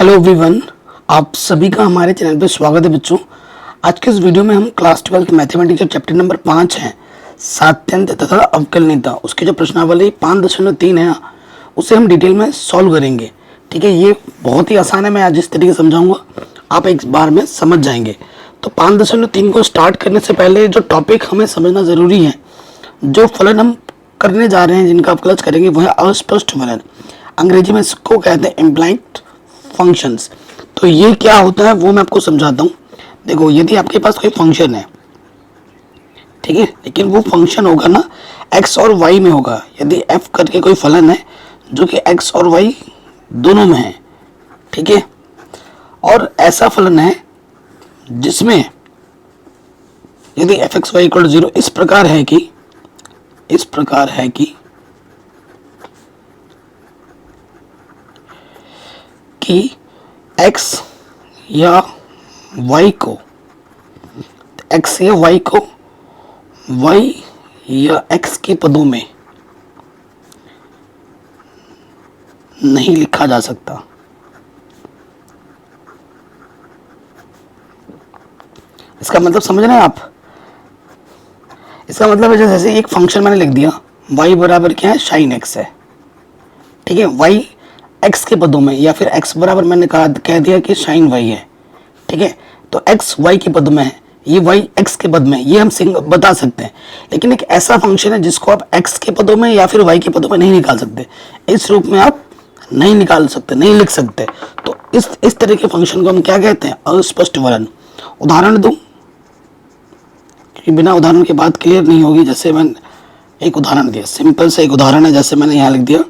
Hello everyone, आप सभी का हमारे चैनल पे स्वागत है बच्चों। आज के इस वीडियो में हम क्लास 12 मैथमेटिक्स चैप्टर नंबर 5 है सात्यंत तथा अवकलनीयता, उसके जो प्रश्नावली 5.3 है उसे हम डिटेल में सॉल्व करेंगे। ठीक है, ये बहुत ही आसान है। मैं आज जिस तरीके से समझाऊंगा आप एक बार में समझ जाएंगे। तो 5.3 को स्टार्ट करने से पहले जो टॉपिक हमें समझना ज़रूरी है, जो फलन हम करने जा रहे हैं, जिनका आप क्लच करेंगे, वह है अस्पष्ट फलन। अंग्रेजी में इसको कहते हैं इम्प्लाइड फंक्शंस। तो ये क्या होता है वो मैं आपको समझाता हूँ। देखो, यदि आपके पास कोई फंक्शन है, ठीक है, लेकिन वो फंक्शन होगा ना x और y में होगा। यदि f करके कोई फलन है जो कि x और y दोनों में है, ठीक है, और ऐसा फलन है जिसमें यदि एफ एक्स वाई इक्वल 0 इस प्रकार है कि x या y को y या x के पदों में नहीं लिखा जा सकता। इसका मतलब समझ रहे हैं आप? इसका मतलब है जैसे एक फंक्शन मैंने लिख दिया, y बराबर क्या है, साइन x है, ठीक है, y x के पदों में, या फिर x बराबर मैंने कह दिया कि साइन y है, ठीक है। तो x y के पद में है, ये y x के पद में, ये हम बता सकते हैं। लेकिन एक ऐसा फंक्शन है जिसको आप x के पदों में या फिर y के पदों में नहीं निकाल सकते, इस रूप में आप नहीं निकाल सकते, नहीं लिख सकते। तो इस तरह के फंक्शन को हम क्या कहते हैं, अस्पष्ट फलन। उदाहरण दूं कि बिना उदाहरण के बात क्लियर नहीं होगी। जैसे मैंने एक उदाहरण दिया, सिंपल से एक उदाहरण है, जैसे मैंने यहाँ लिख दिया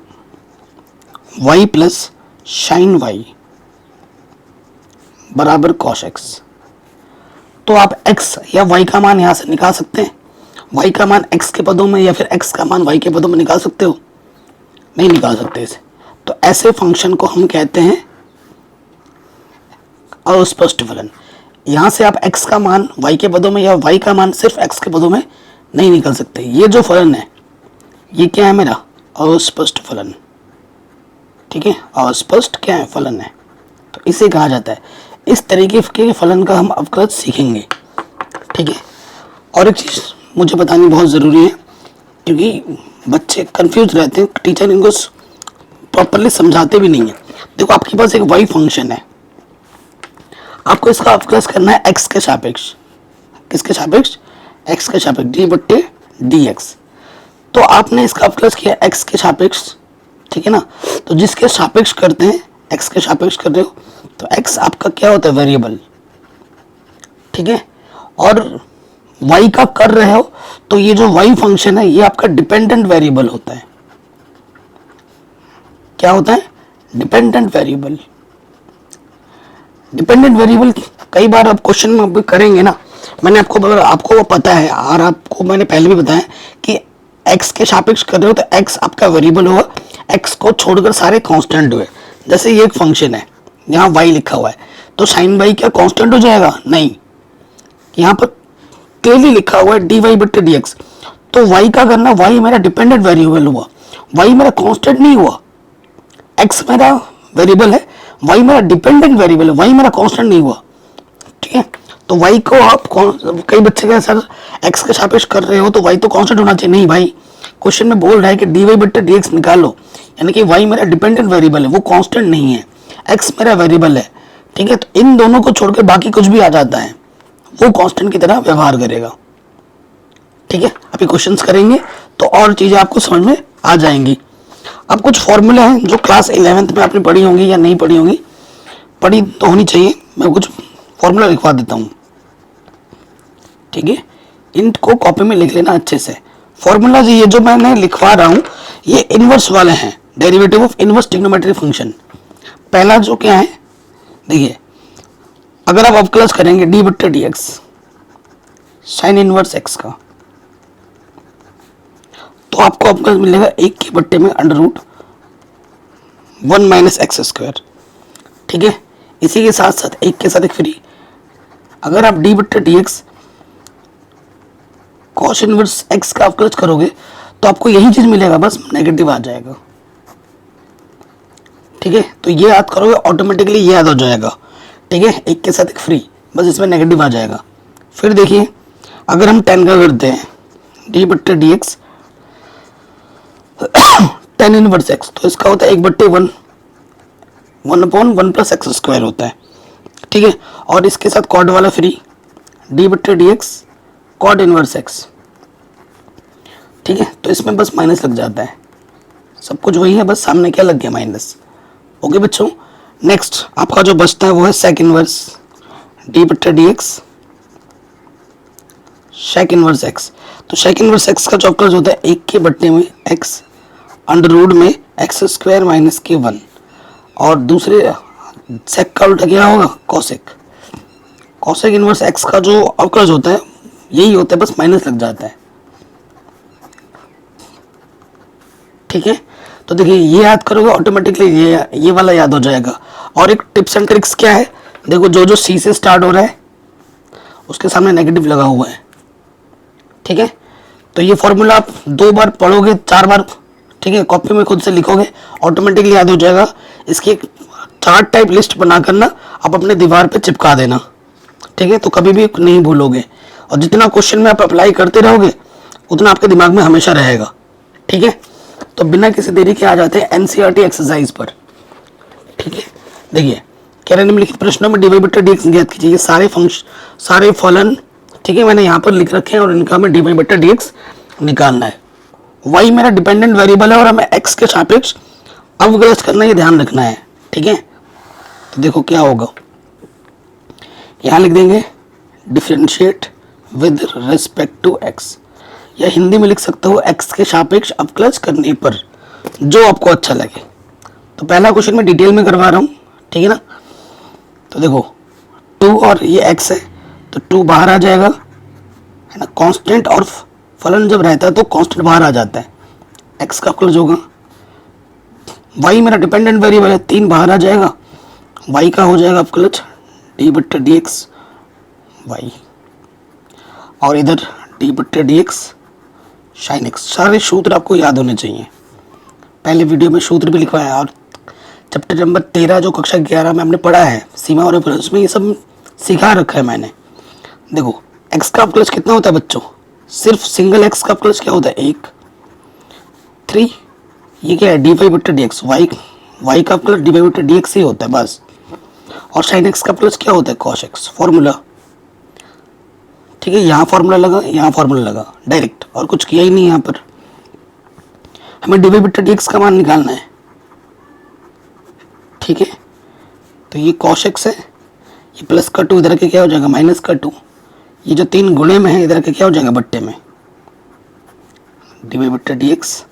y प्लस साइन वाई बराबर कॉस x। तो आप x या y का मान यहां से निकाल सकते हैं, y का मान x के पदों में या फिर x का मान y के पदों में निकाल सकते हो? नहीं निकाल सकते इसे। तो ऐसे फंक्शन को हम कहते हैं अस्पष्ट फलन। यहां से आप x का मान y के पदों में या y का मान सिर्फ x के पदों में नहीं निकाल सकते। ये जो फलन है ये क्या है, मेरा अस्पष्ट फलन, ठीक है। अस्पष्ट क्या है, फलन है, तो इसे कहा जाता है। इस तरीके के फलन का हम अवकलन सीखेंगे, ठीक है। और एक चीज़ मुझे बतानी बहुत ज़रूरी है, क्योंकि बच्चे कंफ्यूज रहते हैं, टीचर इनको प्रॉपरली समझाते भी नहीं है। देखो, आपके पास एक y फंक्शन है, आपको इसका अवकलन करना है x के सापेक्ष। किसके सापेक्ष? x के सापेक्ष, डी बट्टे डी एक्स। तो आपने इसका अवकलन किया x के सापेक्ष, ठीक है ना। तो जिसके सापेक्ष करते हैं, x के सापेक्ष कर रहे हो, तो x आपका क्या होता है, वेरिएबल, ठीक है। और y का कर रहे हो तो ये जो y फंक्शन है ये आपका डिपेंडेंट वेरिएबल होता है। क्या होता है? Dependent variable. डिपेंडेंट वेरिएबल कई बार आप क्वेश्चन में भी करेंगे ना। मैंने आपको वो पता है, और आपको मैंने पहले भी बताया कि x के सापेक्ष कर रहे हो तो x आपका वेरिएबल होगा, x को छोड़कर सारे कांस्टेंट हुए। जैसे ये एक फंक्शन है, यहाँ y लिखा हुआ है, तो साइन y क्या कांस्टेंट हो जाएगा? नहीं, यहाँ पर क्लियरली लिखा हुआ है dy बट्टे dx। तो y का करना, y मेरा डिपेंडेंट वेरिएबल हुआ, y मेरा कांस्टेंट नहीं हुआ। x मेरा वेरिएबल है, y मेरा डिपेंडेंट वेरिएबल है, y मेरा कांस्टेंट नहीं हुआ, ठीक है। तो y को आप, कई बच्चे क्या सर x के सापेक्ष कर रहे हो तो y तो कांस्टेंट होना चाहिए। नहीं भाई, क्वेश्चन में बोल रहा है कि dy बट्टे dx निकालो, यानी कि y मेरा डिपेंडेंट वेरिएबल है, वो कांस्टेंट नहीं है, x मेरा वेरिएबल है, ठीक है। तो इन दोनों को छोड़कर बाकी कुछ भी आ जाता है, वो कांस्टेंट की तरह व्यवहार करेगा, ठीक है। अभी क्वेश्चंस करेंगे तो और चीजें आपको समझ में आ जाएंगी। अब कुछ फॉर्मूले हैं जो क्लास 11th में आपने पढ़ी होंगी या नहीं पढ़ी होंगी, पढ़ी तो होनी चाहिए। मैं कुछ फॉर्मूला लिखवा देता हूँ, ठीक है, इनको कॉपी में लिख लेना अच्छे से। फॉर्मूला ये जो मैंने लिखवा रहा हूँ ये इनवर्स वाले हैं, derivative of inverse trigonometric function. पहला जो क्या है, देखिए, अगर आप अवकलन करेंगे डी बट्टे D x sine inverse X का, तो आपको अवकलन मिलेगा 1 के बट्टे में under root 1 minus X square, ठीक है। इसी के साथ साथ एक के साथ एक फ्री, अगर आप डी बट्टे D x cos inverse X का अवकलन करोगे तो आपको यही चीज मिलेगा, बस नेगेटिव आ जाएगा, ठीक है, तो ये याद करोगे ऑटोमेटिकली ये याद हो जाएगा। ठीक है, एक के साथ एक फ्री, बस इसमें नेगेटिव आ जाएगा। फिर देखिए अगर हम 10 का करते हैं डी बट्टे डी एक्स 10 इनवर्स एक्स, तो इसका होता है 1/1, 1/1 प्लस एक्स स्क्वायर होता है। ठीक है, और इसके साथ कॉड वाला फ्री, डी बट्टे D X cot inverse X. ठीक है, तो इसमें बस माइनस लग जाता है, सब कुछ वही है, बस सामने क्या लग गया माइनस। ओके बच्चों, नेक्स्ट आपका जो बचता है वो है सेक इनवर्स डी बट्टे D x shake inverse x. तो शेक इनवर्स एक्स का जो अवकलज होता है 1 के बट्टे में एक्स अंडर रूट में एक्स स्क्वायर माइनस के 1, और दूसरे सेक का उल्टा क्या होगा कॉसेक। कॉसेक इनवर्स एक्स का जो अवकलज होता है यही होता है, बस माइनस लग जाता है। ठीक है, तो देखिए ये याद करोगे ऑटोमेटिकली ये वाला याद हो जाएगा। और एक टिप्स एंड ट्रिक्स क्या है, देखो जो जो सी से स्टार्ट हो रहा है उसके सामने नेगेटिव लगा हुआ है। ठीक है, तो ये फॉर्मूला आप 2 बार पढ़ोगे, 4 बार, ठीक है, कॉपी में खुद से लिखोगे, ऑटोमेटिकली याद हो जाएगा। इसकी एक चार्ट टाइप लिस्ट बना कर ना आप अपने दीवार पे चिपका देना। ठीक है, तो कभी भी नहीं भूलोगे, और जितना क्वेश्चन में आप अप्लाई करते रहोगे उतना आपके दिमाग में हमेशा रहेगा। ठीक है, तो बिना किसी देरी के आ जाते हैं एनसीईआरटी एक्सरसाइज पर। ठीक है, देखिए कह रहे निम्नलिखित प्रश्नों में डी वाई बट्टा डी एक्स ज्ञात कीजिए। ये सारे फलन, ठीक है, मैंने यहाँ पर लिख रखे हैं और इनका हमें डी वाई बट्टा डी एक्स निकालना है। वाई मेरा डिपेंडेंट वेरिएबल है और हमें एक्स के सापेक्ष अवकलज करना, ये ध्यान रखना है। ठीक है, तो देखो क्या होगा, यहाँ लिख देंगे differentiate with respect to X, या हिंदी में लिख सकते हो एक्स के सापेक्ष अवकलज करने पर, जो आपको अच्छा लगे। तो पहला क्वेश्चन मैं डिटेल में करवा रहा हूँ, ठीक है ना। तो देखो 2 और ये एक्स है, तो 2 बाहर आ जाएगा, है ना। कांस्टेंट और फलन जब रहता है तो कांस्टेंट बाहर आ जाता है, एक्स का अवकलज होगा। वाई मेरा डिपेंडेंट वेरिएबल है, 3 बाहर आ जाएगा, वाई का हो जाएगा अवकलज डी बट्टे डी एक्स वाई, और इधर डी बट्टे डी एक्स साइन एक्स। सारे सूत्र आपको याद होने चाहिए, पहले वीडियो में सूत्र भी लिखवाया, और चैप्टर नंबर 13 जो कक्षा 11 में हमने पढ़ा है सीमा और अपराध, उसमें ये सब सिखा रखा है मैंने। देखो एक्स का अवकलज कितना होता है बच्चों, सिर्फ सिंगल एक्स का अवकलज क्या होता है 1, 3, ये क्या है डी वाई बट्टे डी एक्स, वाई का अवकलज डी वाई बट्टे डी एक्स ही होता है बस। और साइन एक्स का अवकलज क्या होता है कॉस एक्स, फॉर्मूला। ठीक है, यहाँ फॉर्मूला लगा, यहाँ फॉर्मूला लगा डायरेक्ट, और कुछ किया ही नहीं। यहाँ पर हमें डी वाई बट्टे डी एक्स का मान निकालना है। ठीक है, तो ये कॉस एक्स है, ये प्लस का 2 इधर के क्या हो जाएगा माइनस का 2, ये जो 3 गुणे में है इधर के क्या हो जाएगा बट्टे में, डी वाई बट्टे डी एक्स,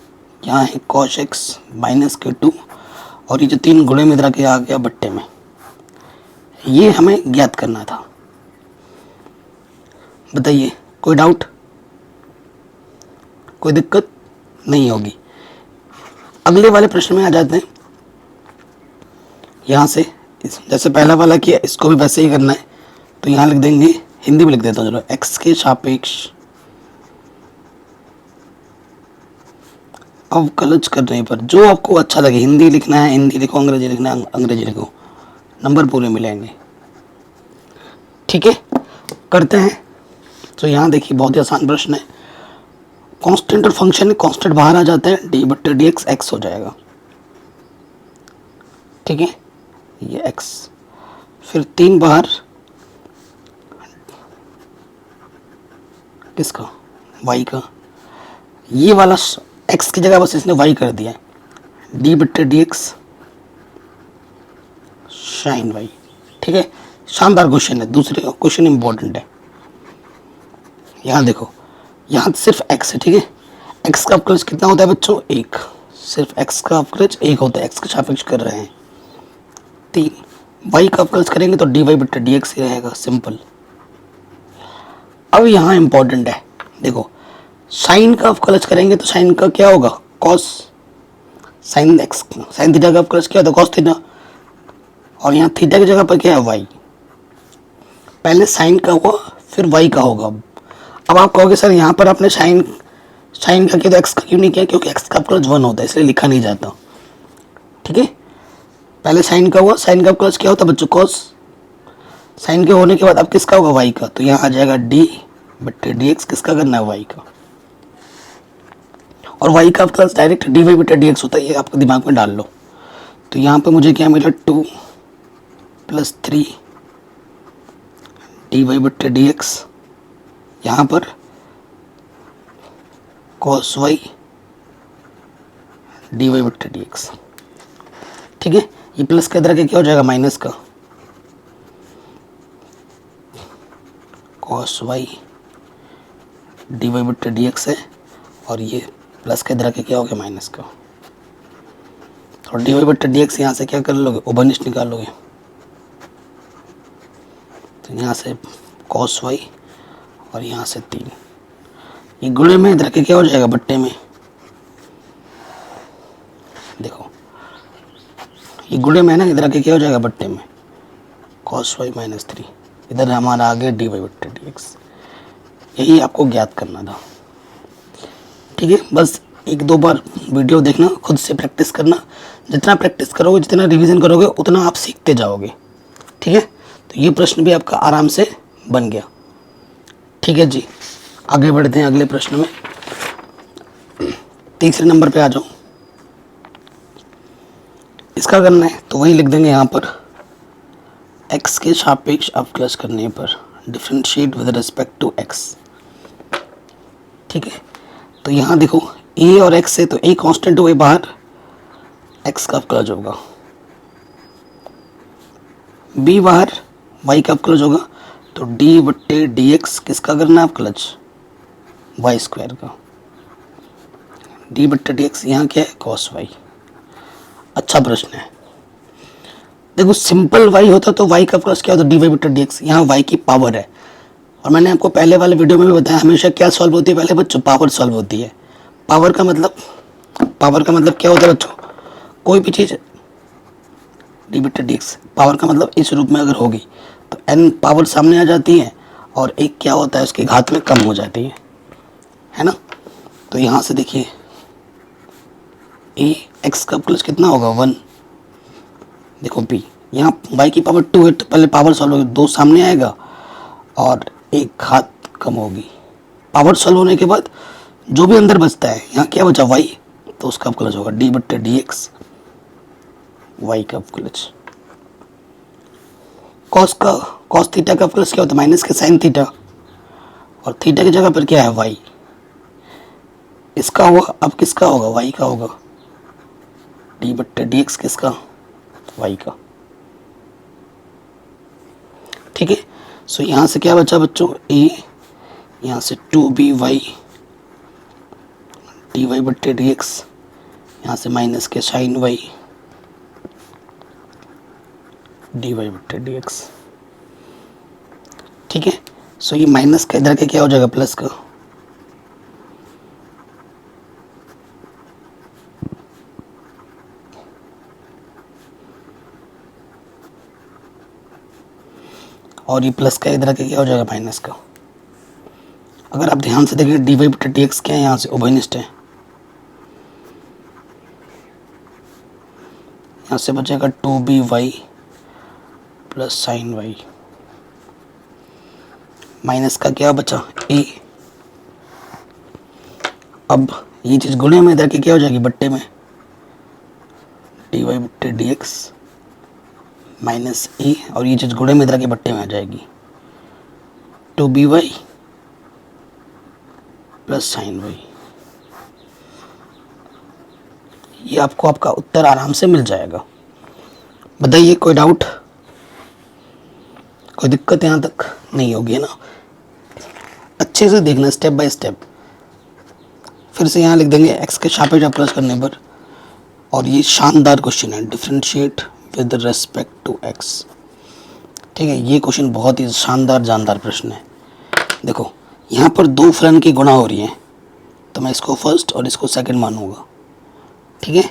यहाँ है कॉस एक्स माइनस के 2, और ये जो 3 गुणे में इधर के आ गया बट्टे में। ये हमें ज्ञात करना था। बताइए कोई डाउट, कोई दिक्कत नहीं होगी। अगले वाले प्रश्न में आ जाते हैं। यहाँ से जैसे पहला वाला किया, इसको भी वैसे ही करना है। तो यहाँ लिख देंगे, हिंदी में लिख देता हूँ चलो, एक्स के सापेक्ष अवकलज करने पर, जो आपको अच्छा लगे, हिंदी लिखना है हिंदी लिखो, अंग्रेजी लिखना है अंग्रेजी लिखो, नंबर पूरे मिलेंगे। ठीक है, करते हैं। तो यहाँ देखिए बहुत ही आसान प्रश्न है। कांस्टेंट और फंक्शन में कांस्टेंट बाहर आ जाता है, डी बट्टे डी एक्स एक्स हो जाएगा। ठीक है, ये एक्स, फिर 3 बाहर किसका वाई का, ये वाला एक्स की जगह बस इसने वाई कर दिया, डी बट्टे डी एक्स साइन वाई। ठीक है, शानदार क्वेश्चन है, दूसरे क्वेश्चन इंपॉर्टेंट है। यहाँ देखो, यहाँ सिर्फ एक्स है। ठीक है, एक्स का अवकलज कितना होता है बच्चों 1, सिर्फ एक्स का अवकलज 1 होता है, एक्स के सापेक्ष कर रहे हैं। 3 वाई का अवकलज करेंगे तो डी वाई बट्टे डी एक्स ही रहेगा, सिंपल। अब यहाँ इंपॉर्टेंट है, देखो साइन का अवकलज करेंगे तो साइन का क्या होगा cos, sine x, sine theta का अवकलज क्या होता है कॉस थीटा, और यहाँ थीटा की जगह पर क्या है वाई। पहले साइन का हुआ फिर वाई का होगा। अब आप कहोगे सर यहाँ पर आपने साइन का किया तो एक्स का क्यों नहीं किया, क्योंकि एक्स का अवकलज 1 होता है इसलिए लिखा नहीं जाता। ठीक है, पहले साइन का हुआ, साइन का अवकलज क्या होता है बच्चों, कॉस। साइन के होने के बाद अब किसका होगा, वाई का। तो यहाँ आ जाएगा डी बट्टे डी एक्स, किसका करना है, वाई का। और वाई का अवकलज डायरेक्ट डी वाई बट्टे डी एक्स होता है, ये आपको दिमाग में डाल लो। तो यहाँ पे मुझे क्या मिला, 2 + 3 डी वाई बट्टे डी एक्स, यहाँ पर कॉस वाई डी वाई बट्टे डी एक्स। ठीक है, ये प्लस का इधर के क्या हो जाएगा, माइनस का कॉस वाई डी वाई बट्टे डी एक्स है, और ये प्लस का इधर के क्या हो गया, माइनस का। और डी वाई बट्टे डी एक्स यहाँ से क्या कर लोगे, उभयनिष्ठ निकाल लोगे। तो यहाँ से कॉस वाई और यहाँ से 3, ये गुणे में इधर के क्या हो जाएगा, बट्टे में। देखो ये गुणे में है ना, इधर के क्या हो जाएगा, बट्टे में कॉस वाई -3, इधर हमारा आ गया डी वाई बट्टे डी एक्स। यही आपको ज्ञात करना था। ठीक है, बस 1-2 बार वीडियो देखना, खुद से प्रैक्टिस करना। जितना प्रैक्टिस करोगे, जितना रिवीजन करोगे, उतना आप सीखते जाओगे। ठीक है, तो ये प्रश्न भी आपका आराम से बन गया। ठीक है जी, आगे बढ़ते हैं अगले प्रश्न में। तीसरे नंबर पे आ जाओ। इसका करना है तो वही लिख देंगे यहाँ पर, x के सापेक्ष अवकलज करने पर differentiate with respect to x। ठीक है, तो यहाँ देखो a और x है, तो a कांस्टेंट हुए बाहर, x का अवकलज होगा, b बाहर, y का अवकलज होगा। तो d बट्टे डी एक्स किसका करना है अवकलज, y² का। d बट्टे डी एक्स यहाँ क्या है, cos y। अच्छा प्रश्न है। देखो सिंपल y होता तो y का अवकलज क्या होता, डी वाई बट्टे डी एक्स। यहाँ y की पावर है, और मैंने आपको पहले वाले वीडियो में भी बताया, हमेशा क्या सॉल्व होती है पहले बच्चों, पावर सॉल्व होती है। पावर का मतलब क्या होता है बच्चों, कोई भी चीज़ डी बट्टे डी एक्स, पावर का मतलब इस रूप में अगर होगी तो n पावर सामने आ जाती है, और एक क्या होता है, उसकी घात में कम हो जाती है ना। तो यहाँ से देखिए ए एक्स का अवकलज कितना होगा, 1। देखो b, यहाँ y की पावर 2 है, तो पहले पावर सॉल्व होगी, 2 सामने आएगा और एक घात कम होगी। पावर सॉल्व होने के बाद जो भी अंदर बचता है, यहाँ क्या बचा, y, तो उसका अवकलज होगा डी बट्टे डी एक्स, वाई का अवकलज। कॉस थीटा का अवकलज क्या होता है, माइनस के साइन थीटा, और थीटा की जगह पर क्या है, y। इसका हुआ, अब किसका होगा, y का होगा, डी बट्टे डी एक्स किसका, y का। ठीक है, सो यहाँ से क्या बचा बच्चों, a, यहाँ से 2by डी वाई बट्टे डी एक्स, यहाँ से माइनस के साइन y डी वाई बट्टे डी एक्स। ठीक है, सो ये माइनस का इधर के क्या हो जाएगा, प्लस का। और ये प्लस का इधर के क्या हो जाएगा, माइनस का। अगर आप ध्यान से देखें, डी वाई बट्टे डी एक्स क्या है, यहाँ से उभयनिष्ठ है, यहाँ से बचेगा 2by plus sign y, minus का क्या बचा, a। अब ये चीज़ गुणे में इधर के क्या हो जाएगी, बट्टे में, डी वाई बट्टे डी एक्स माइनस ए, और ये चीज़ गुणे में इधर के बट्टे में आ जाएगी, 2by प्लस साइन y। ये आपको आपका उत्तर आराम से मिल जाएगा। बताइए कोई डाउट, कोई दिक्कत यहाँ तक नहीं होगी, है ना। अच्छे से देखना, स्टेप बाय स्टेप। फिर से यहाँ लिख देंगे x के सापेक्ष अवकलज करने पर, और ये शानदार क्वेश्चन है, differentiate with respect to x। ठीक है, ये क्वेश्चन बहुत ही शानदार जानदार प्रश्न है। देखो यहाँ पर 2 फलन की गुणा हो रही है, तो मैं इसको फर्स्ट और इसको सेकंड मानूंगा। ठीक है,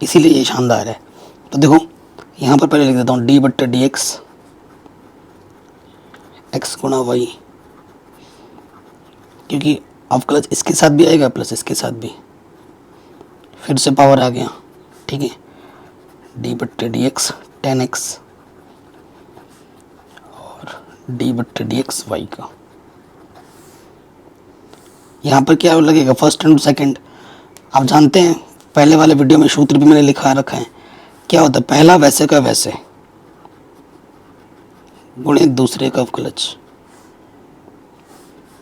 इसीलिए ये शानदार है। तो देखो यहाँ पर पहले लिख देता हूँ डी बट्टे डी एक्स, एक्स गुणा वाई, क्योंकि अवकलज इसके साथ भी आएगा प्लस इसके साथ भी, फिर से पावर आ गया। ठीक है, डी बट्टे डी एक्स 10x और डी बट्टे डी एक्स वाई का। यहाँ पर क्या लगेगा, फर्स्ट एंड सेकंड आप जानते हैं, पहले वाले वीडियो में सूत्र भी मैंने लिखा रखा है। क्या होता है, पहला वैसे का वैसे गुणे दूसरे का अवकलज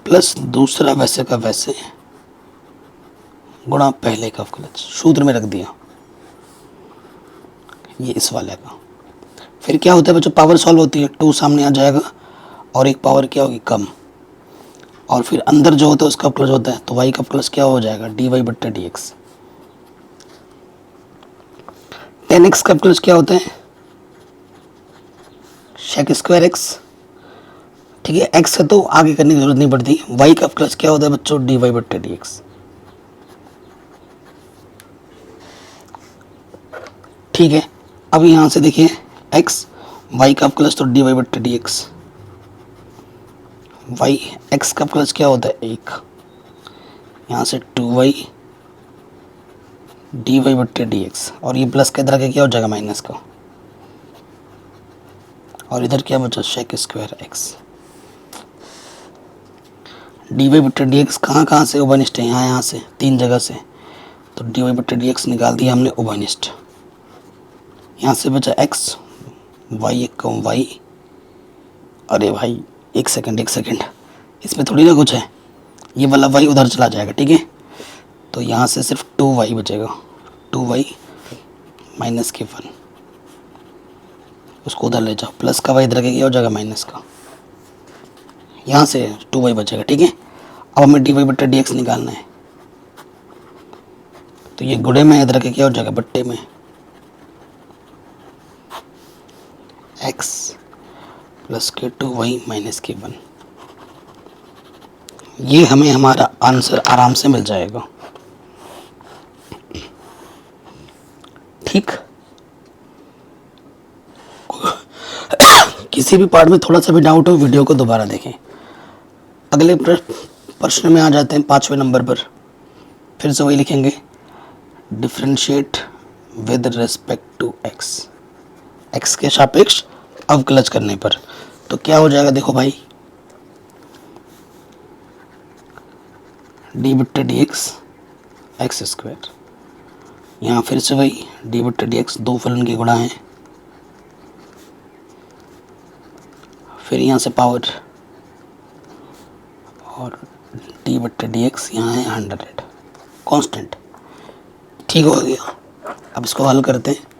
प्लस दूसरा वैसे का वैसे गुणा पहले का अवकलज, सूत्र में रख दिया ये इस वाले का। फिर क्या होता है बच्चों, पावर सॉल्व होती है, 2 सामने आ जाएगा और एक पावर क्या होगी कम, और फिर अंदर जो होता है उसका अवकलज होता है, तो y का अवकलज क्या हो जाएगा, dy बट्टा dx। 10x का अवकलज क्या होता है, शेक स्क्वायर x, ठीक है, x है तो आगे करने की जरूरत नहीं पड़ती। y का अवकलज क्या होता है बच्चों, dy बट्टा dx। ठीक है, अब यहाँ से देखिए x, y का अवकलज तो dy बट्टा dx, y x का अवकलज क्या होता है 1, यहाँ से 2y dy बट्टे dx, और ये प्लस के इधर के क्या हो जाएगा माइनस का, और इधर क्या बचा शेक स्क्वायर x। dy बट्टे dx कहाँ से उभयनिष्ठ है, यहाँ से 3 जगह से, तो dy बट्टे dx निकाल दिया हमने उभयनिष्ठ। यहाँ से बचा x, y एक कम y, अरे भाई एक सेकंड इसमें थोड़ी ना कुछ है, ये वाला y उधर चला जाएगा, ठीक है, तो यहाँ से सिर्फ 2y बचेगा, 2y माइनस के 1, उसको उधर ले जाओ, प्लस का y इधर के क्या हो जाएगा माइनस का, यहाँ से 2y बचेगा, ठीक है। अब हमें dy बट्टा dx निकालना है, तो ये गुणे में इधर के क्या हो जाएगा बट्टे में, x प्लस के 2y माइनस के 1, ये हमें हमारा आंसर आराम से मिल जाएगा, ठीक। किसी भी पार्ट में थोड़ा सा भी डाउट हो वीडियो को दोबारा देखें। अगले प्रश्न में आ जाते हैं 5वें नंबर पर, फिर से वही लिखेंगे, differentiate with respect to x, x के सापेक्ष अवकलज करने पर, तो क्या हो जाएगा देखो भाई, डी बट्टे डी एक्स एक्स स्क्वायर, यहाँ फिर से वही डी बट्टे डी एक्स, 2 फलन के गुणा है, फिर यहाँ से पावर और डी बट्टे डी एक्स यहाँ है 100 कांस्टेंट, ठीक हो गया। अब इसको हल करते हैं।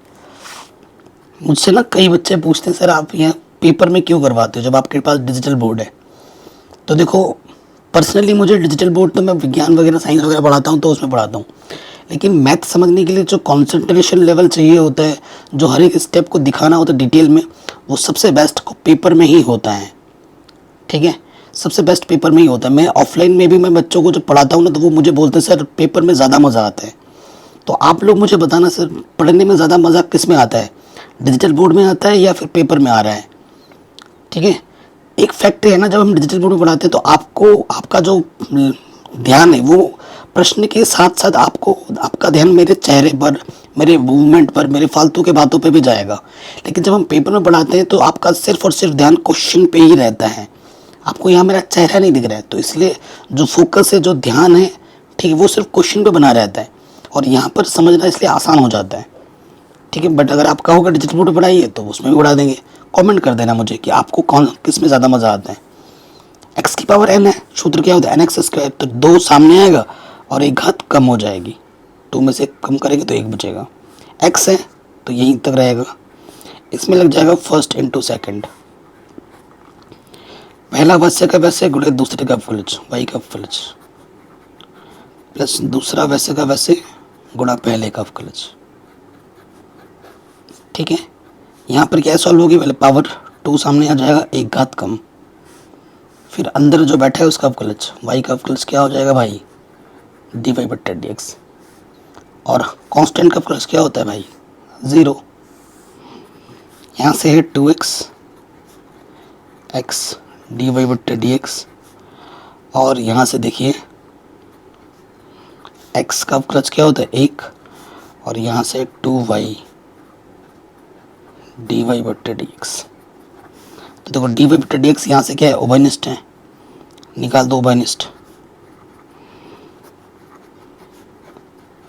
मुझसे ना कई बच्चे पूछते हैं सर आप यहाँ पेपर में क्यों करवाते हो जब आपके पास डिजिटल बोर्ड है, तो देखो पर्सनली मुझे डिजिटल बोर्ड तो मैं विज्ञान वगैरह साइंस वगैरह पढ़ाता हूँ तो उसमें पढ़ाता हूँ, लेकिन मैथ समझने के लिए जो कंसंट्रेशन लेवल चाहिए होता है, जो हर एक स्टेप को दिखाना होता है डिटेल में, वो सबसे बेस्ट को पेपर में ही होता है, ठीक है, सबसे बेस्ट पेपर में ही होता है। मैं ऑफलाइन में भी मैं बच्चों को जब पढ़ाता हूँ ना तो वो मुझे बोलते हैं सर पेपर में ज़्यादा मज़ा आता है। तो आप लोग मुझे बताना सर पढ़ने में ज़्यादा मज़ा किस में आता है, डिजिटल बोर्ड में आता है या फिर पेपर में आ रहा है, ठीक है। एक फैक्ट है ना, जब हम डिजिटल बोर्ड में पढ़ाते हैं तो आपको आपका जो ध्यान है वो प्रश्न के साथ साथ आपका ध्यान मेरे चेहरे पर, मेरे मूवमेंट पर, मेरे फालतू के बातों पे भी जाएगा। लेकिन जब हम पेपर में पढ़ाते हैं तो आपका सिर्फ और सिर्फ ध्यान क्वेश्चन पे ही रहता है, आपको यहाँ मेरा चेहरा नहीं दिख रहा है, तो इसलिए जो फोकस है, जो ध्यान है, ठीक है, वो सिर्फ क्वेश्चन पे बना रहता है और यहाँ पर समझना इसलिए आसान हो जाता है, ठीक है। बट अगर आप कहोगे डिजिटल बोर्ड पढ़ाइए तो उसमें भी उड़ा देंगे। कमेंट कर देना मुझे कि आपको किस में ज़्यादा मज़ा आता है। x की पावर n है, सूत्र क्या होता है nx स्क्वायर, तो 2 सामने आएगा और एक घात कम हो जाएगी, 2 में से कम करेंगे तो 1 बचेगा। x है तो यहीं तक रहेगा, इसमें लग जाएगा फर्स्ट इंटू सेकेंड, पहला वैसे का वैसे गुणे दूसरे का अवकलज y का अवकलज प्लस दूसरा वैसे का वैसे गुणा पहले का अवकलज, ठीक है। यहाँ पर क्या सॉल्व होगी, पहले पावर 2 सामने आ जाएगा, एक घात कम, फिर अंदर जो बैठा है उसका अवकलज y का अवकलज क्या हो जाएगा भाई, dy बट्टा dx, और कांस्टेंट का अवकलज क्या होता है भाई 0। यहाँ से है 2x x dy बट्टा dx, और यहाँ से देखिए x का अवकलज क्या होता है 1, और यहाँ से 2y डी वाई बट्टे डी एक्स। तो देखो डी वाई बट्टे डी एक्स यहाँ से क्या है, उभयनिष्ठ है, निकाल दो उभयनिष्ठ।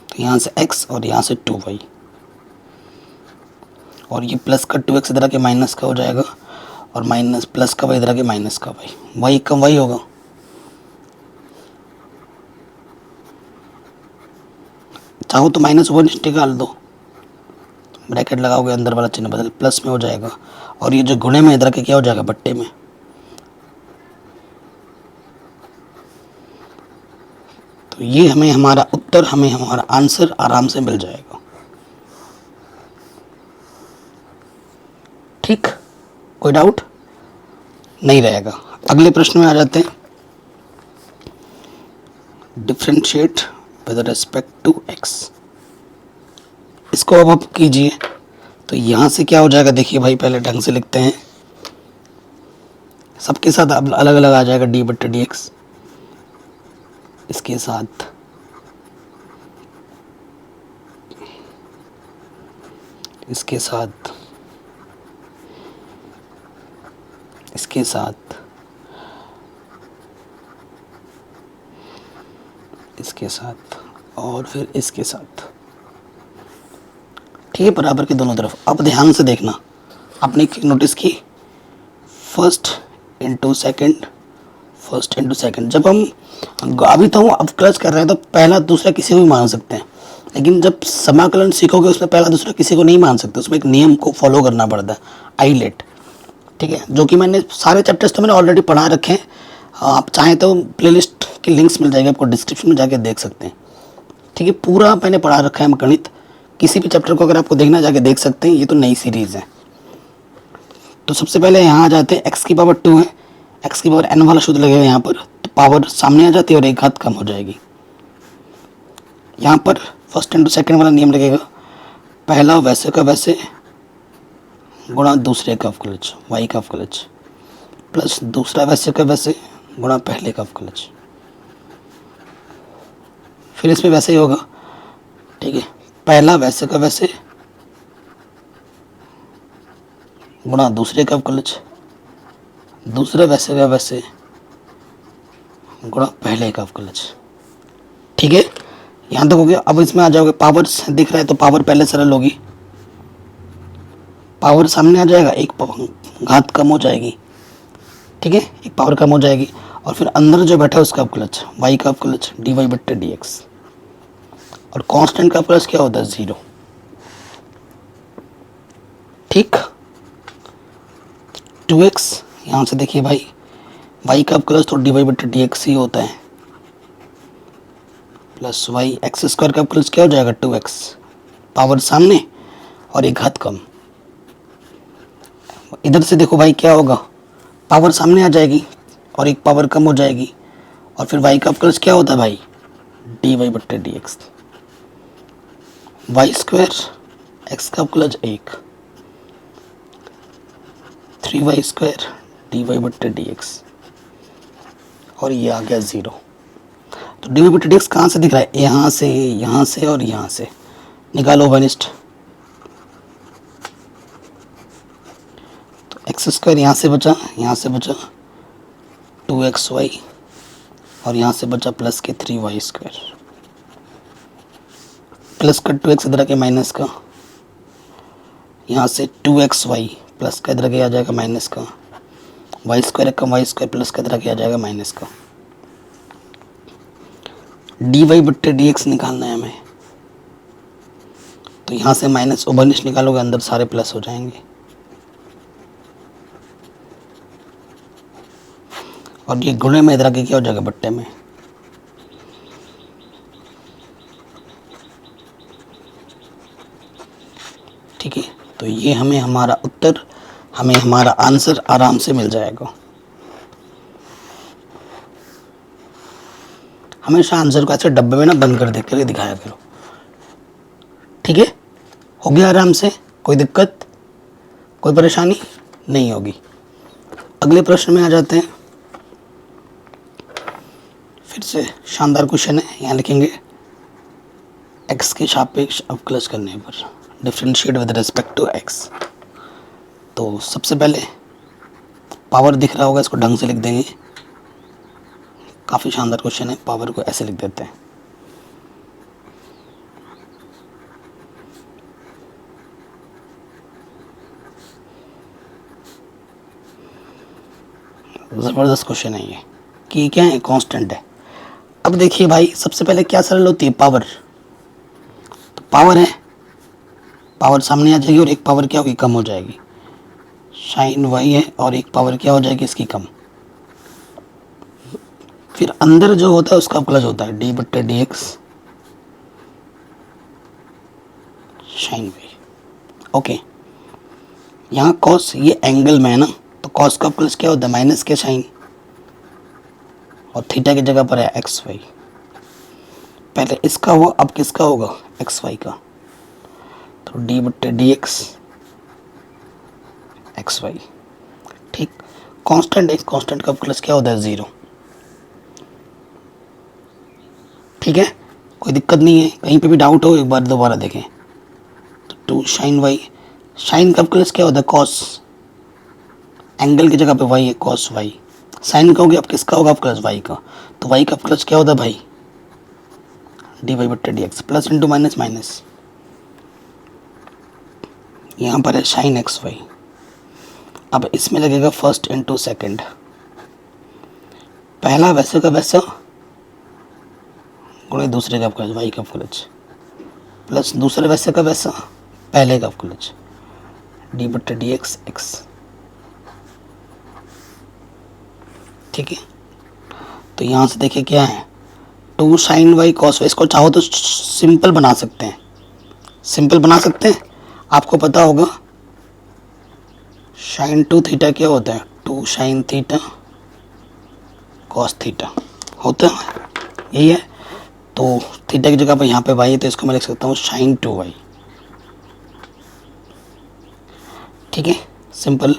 तो यहाँ से x और यहाँ से 2y, और ये प्लस का 2x इधर आके माइनस का हो जाएगा, और माइनस प्लस का y इधर आके माइनस का y कम y होगा। चाहो तो माइनस उभयनिष्ठ निकाल दो, ब्रैकेट लगाओगे, अंदर वाला चिन्ह बदल प्लस में हो जाएगा, और ये जो गुणे में इधर आके क्या हो जाएगा, बट्टे में। तो ये हमें हमारा उत्तर, हमें हमारा आंसर आराम से मिल जाएगा। ठीक, कोई डाउट नहीं रहेगा। अगले प्रश्न में आ जाते हैं। Differentiate with respect to X. इसको अब आप कीजिए। तो यहाँ से क्या हो जाएगा, देखिए भाई, पहले ढंग से लिखते हैं, सबके साथ अब अलग अलग आ जाएगा डी बट्टे डी एक्स, इसके साथ इसके साथ इसके साथ इसके साथ और फिर इसके साथ। ठीक है, बराबर के दोनों तरफ। अब ध्यान से देखना, आपने नोटिस की first into second, first into second. जब हम अभी तो अब क्लच कर रहे हैं तो पहला दूसरा किसी को भी मान सकते हैं, लेकिन जब समाकलन सीखोगे उसमें पहला दूसरा किसी को नहीं मान सकते, उसमें एक नियम को फॉलो करना पड़ता है, आईलेट। ठीक है, जो कि मैंने सारे चैप्टर्स तो मैंने ऑलरेडी पढ़ा रखे हैं। आप चाहें तो प्लेलिस्ट की लिंक्स मिल जाएगी आपको, डिस्क्रिप्शन में जाके देख सकते हैं। ठीक है, पूरा मैंने पढ़ा रखा है गणित, किसी भी चैप्टर को अगर आपको देखना जाके देख सकते हैं। ये तो नई सीरीज़ है। तो सबसे पहले यहाँ आ जाते हैं, एक्स की पावर 2 है, एक्स की पावर n वाला शुद्ध लगेगा यहाँ पर, तो पावर सामने आ जाती है और एक घात कम हो जाएगी। यहाँ पर फर्स्ट इंटू सेकेंड वाला नियम लगेगा, पहला वैसे का वैसे गुणा दूसरे का अवकलज, y का अवकलज, प्लस दूसरा वैसे का वैसे गुणा पहले का अवकलज। फिर इसमें वैसे ही होगा। ठीक है, पहला वैसे का वैसे गुणा दूसरे का अवकलज, दूसरा वैसे का वैसे गुणा पहले का अवकलज। ठीक है, यहाँ तक हो गया। अब इसमें आ जाओगे, पावर दिख रहा है तो पावर पहले सरल होगी, पावर सामने आ जाएगा, एक घात कम हो जाएगी। ठीक है, एक पावर कम हो जाएगी, और फिर अंदर जो बैठा है उसका अवकलज, y का अवकलज डी वाई बट्टे डी एक्स, और कांस्टेंट का अवकलज क्या होता है, 0। ठीक, 2x, यहाँ से देखिए भाई, y का अवकलज तो डी वाई बट्टे डी एक्स ही होता है, प्लस वाई, एक्स स्क्वायर का अवकलज क्या हो जाएगा, 2x, पावर सामने और एक घात कम। इधर से देखो भाई क्या होगा, पावर सामने आ जाएगी और एक पावर कम हो जाएगी, और फिर y का अवकलज क्या होता है भाई, डी वाई बट्टे D X, Y square, X का अवकलज 1, 3y स्क्वायर डी वाई बट्टे डी एक्स, और ये आ गया 0। तो डी वाई बट्टे डी एक्स कहाँ से दिख रहा है, यहाँ से और यहाँ से। निकालो वनिष्ठ। तो एक्स स्क्वायर यहाँ से बचा 2xy, और यहाँ से बचा प्लस के 3y स्क्वायर, प्लस का 2x इधर आके माइनस का, यहाँ से 2xy प्लस का इधर आके आ जाएगा माइनस का, y स्क्वायर कम y स्क्वायर प्लस का इधर आके आ जाएगा माइनस का। डी वाई बट्टे डी एक्स निकालना है हमें, तो यहाँ से माइनस उभयनिष्ठ निकालोगे, अंदर सारे प्लस हो जाएंगे, और ये गुणे में इधर आके क्या हो जाएगा, बट्टे में। ठीक है, तो ये हमें हमारा उत्तर, हमें हमारा आंसर आराम से मिल जाएगा। हमेशा आंसर को ऐसे डब्बे में ना बंद कर देख करके दिखाया करो। ठीक है, हो गया आराम से, कोई दिक्कत, कोई परेशानी नहीं होगी। अगले प्रश्न में आ जाते हैं। फिर से शानदार क्वेश्चन है, यहाँ लिखेंगे x के सापेक्ष अवकलज करने पर, differentiate with respect to x। तो सबसे पहले पावर दिख रहा होगा, इसको ढंग से लिख देंगे। काफ़ी शानदार क्वेश्चन है। पावर को ऐसे लिख देते हैं, ज़बरदस्त क्वेश्चन है ये कि क्या है, कांस्टेंट है। अब देखिए भाई, सबसे पहले क्या सरल होती है, पावर। तो पावर है, पावर सामने आ जाएगी और एक पावर क्या होगी, कम हो जाएगी। साइन वाई है और एक पावर क्या हो जाएगी इसकी, कम। फिर अंदर जो होता है उसका प्लस होता है, डी बट्टे D x sine y. Okay, यहाँ कॉस ये एंगल में है ना, तो कॉस का प्लस क्या होता है, माइनस के साइन, और थीटा की जगह पर है एक्स वाई। पहले इसका हुआ, अब किसका होगा, एक्स वाई का। तो डी बट्टे डी एक्स एक्स वाई। ठीक, कांस्टेंट है, कांस्टेंट का प्लस क्या होता है, ज़ीरो। ठीक है, कोई दिक्कत नहीं है। कहीं पे भी डाउट हो एक बार दोबारा देखें। तो टू साइन वाई, साइन का प्लस क्या होता है, कॉस, एंगल की जगह पे वाई है, कॉस वाई। साइन का हो गया, अब किसका होगा, प्लस वाई का। तो वाई का प्लस क्या होता है भाई, डी वाई बट्टे D x, plus into minus minus. यहाँ पर है साइन एक्स वाई। अब इसमें लगेगा फर्स्ट इंटू सेकेंड, पहला वैसे का वैसा गुणे दूसरे का प्लस वाई का प्लस, प्लस दूसरे वैसे का वैसा पहले का प्लस, डी बट्टे डी एक्स एक्स। ठीक है, तो यहाँ से देखिए क्या है, two sine y cos y. इसको चाहो तो सिंपल बना सकते हैं, सिंपल बना सकते हैं। आपको पता होगा साइन टू थीटा क्या होता है, two sine theta cos theta होता है, यही है। तो थीटा की जगह पर यहाँ पे वाई है, तो इसको मैं लिख सकता हूँ साइन टू वाई। ठीक है, सिंपल।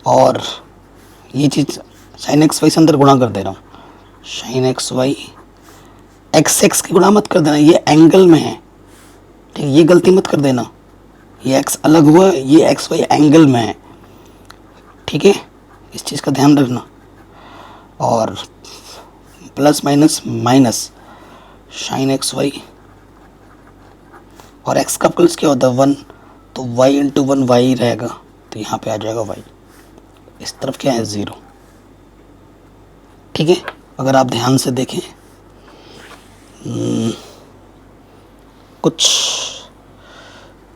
और ये चीज़ साइन एक्स वाई से अंदर गुणा कर दे रहा हूँ, sine x y, x x की गुणा मत कर देना, ये एंगल में है। ठीक है, ये गलती मत कर देना, ये एक्स अलग हुआ, ये एक्स वाई एंगल में है। ठीक है, इस चीज़ का ध्यान रखना। और plus minus minus sine x y, और एक्स का प्लस क्या होता है, वन, तो वाई इंटू वन वाई रहेगा, तो यहाँ पे आ जाएगा वाई। इस तरफ क्या है, ज़ीरो। ठीक है, अगर आप ध्यान से देखें, कुछ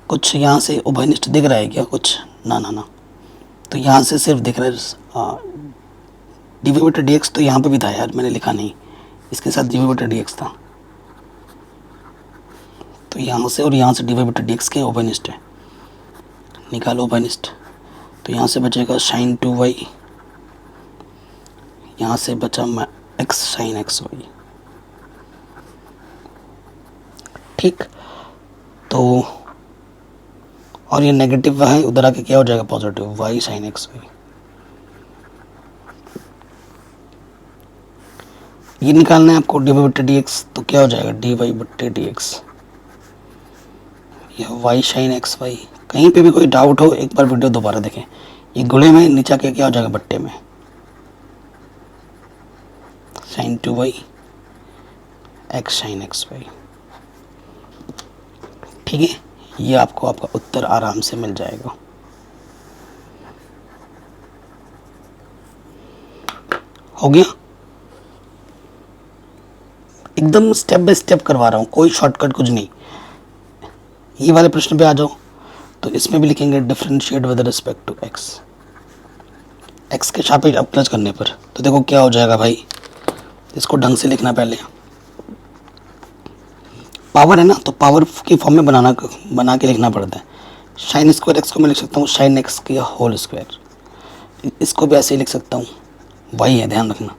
कुछ यहाँ से उभयनिष्ठ दिख रहा है क्या, कुछ ना ना ना। तो यहाँ से सिर्फ दिख रहा है डी वाई बटा डी एक्स, तो यहाँ पे भी था यार, मैंने लिखा नहीं, इसके साथ डी वाई बटा डी एक्स था। तो यहाँ से और यहाँ से डी वाई बटा डी एक्स के उभयनिष्ठ है, निकालो उभयनिष्ठ। तो यहाँ से बचेगा साइन टू वाई, यहाँ से बचा एक्स साइन एक्स वाई। ठीक, तो और ये नेगेटिव है, उधर आके क्या हो जाएगा, positive, y sine x y. ये निकालना है आपको, डी वाई बट्टे डी एक्स, तो क्या हो जाएगा, डी वाई बट्टे डी एक्स, यह वाई साइन एक्स वाई। कहीं पे भी कोई डाउट हो एक बार वीडियो दोबारा देखें। ये गुणे में नीचे के क्या हो जाएगा, बट्टे में, sine two y x sine x y. ठीक है, ये आपको आपका उत्तर आराम से मिल जाएगा। हो गया, एकदम स्टेप बाय स्टेप करवा रहा हूँ, कोई शॉर्टकट कुछ नहीं। ये वाले प्रश्न पे आ जाओ, तो इसमें भी लिखेंगे differentiate with respect to x, x के सापेक्ष अवकलज करने पर। तो देखो क्या हो जाएगा भाई, इसको ढंग से लिखना, पहले पावर है ना, तो पावर की फॉर्म में बना के लिखना पड़ता है। साइन स्क्वायर एक्स को मैं लिख सकता हूँ साइन एक्स की होल स्क्वायर, इसको भी ऐसे ही लिख सकता हूँ, वही है, ध्यान रखना।